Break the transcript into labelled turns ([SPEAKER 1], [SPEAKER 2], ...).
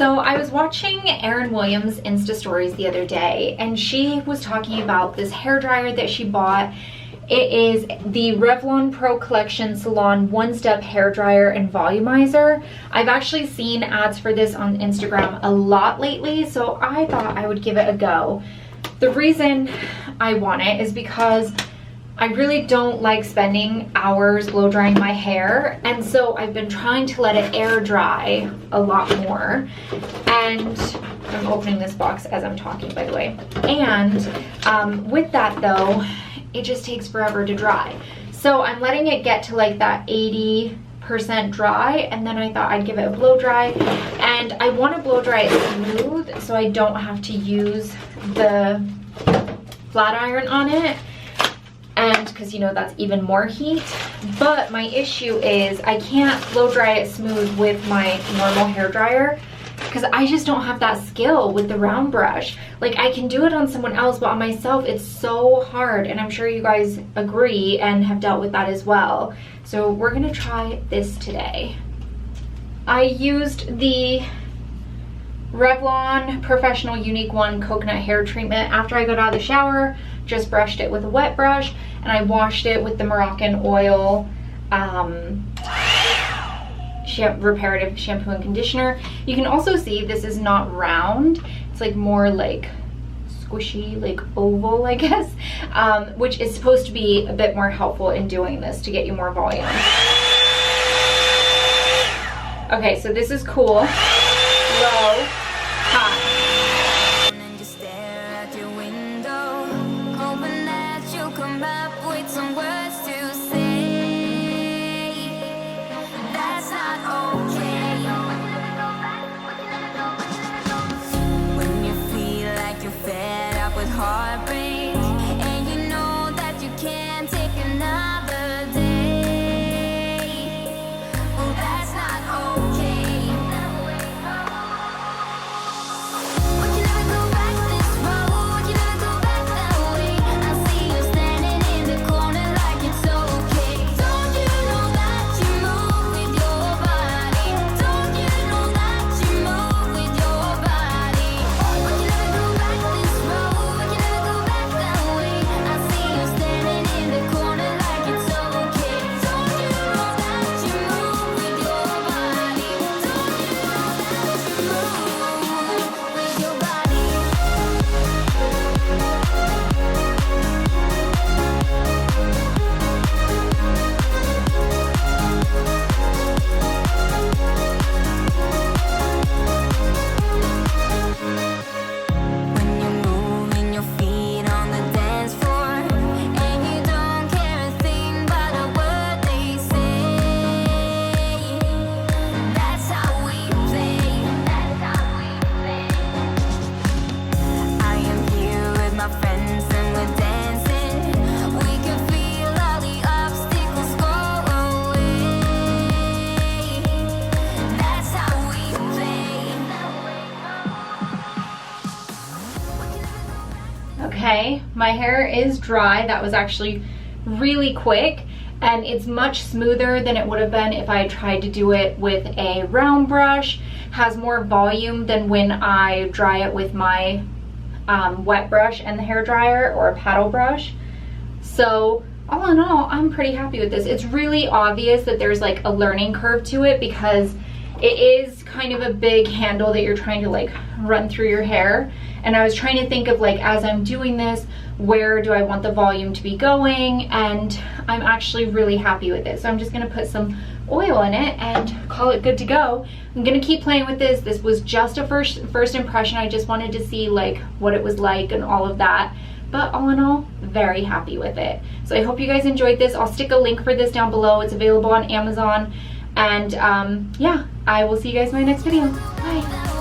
[SPEAKER 1] So I was watching Erin Williams' Insta stories the other day, and she was talking about this hair dryer that she bought. It is the RevlonPro Collection Salon One-Step Hair Dryer and Volumizer. I've actually seen ads for this on Instagram a lot lately, so I thought I would give it a go. The reason I want it is because I really don't like spending hours blow drying my hair, and so I've been trying to let it air dry a lot more. And I'm opening this box as I'm talking, by the way. And with that though, it just takes forever to dry. So I'm letting it get to like that 80% dry, and then I thought I'd give it a blow dry. And I want to blow dry it smooth so I don't have to use the flat iron on it, and because you know that's even more heat. But my issue is I can't blow dry it smooth with my normal hair dryer because I just don't have that skill with the round brush. Like, I can do it on someone else, but on myself it's so hard, and I'm sure you guys agree and have dealt with that as well. So we're gonna try this today. I used the Revlon Professional Unique One Coconut Hair Treatment after I got out of the shower. Just brushed it with a wet brush, and I washed it with the Moroccan Oil reparative shampoo and conditioner. You can also see this is not round. It's like more like squishy, like oval, I guess, which is supposed to be a bit more helpful in doing this to get you more volume. Okay, so this is cool. Low, high. Okay, my hair is dry. That was actually really quick, and it's much smoother than it would have been if I tried to do it with a round brush. Has more volume than when I dry it with my wet brush and the hair dryer or a paddle brush. So all in all, I'm pretty happy with this. It's really obvious that there's like a learning curve to it because it is kind of a big handle that you're trying to like run through your hair. And I was trying to think of like, as I'm doing this, where do I want the volume to be going? And I'm actually really happy with it. So I'm just gonna put some oil in it and call it good to go. I'm gonna keep playing with this. This was just a first impression. I just wanted to see like what it was like and all of that. But all in all, very happy with it. So I hope you guys enjoyed this. I'll stick a link for this down below. It's available on Amazon. And yeah, I will see you guys in my next video. Bye.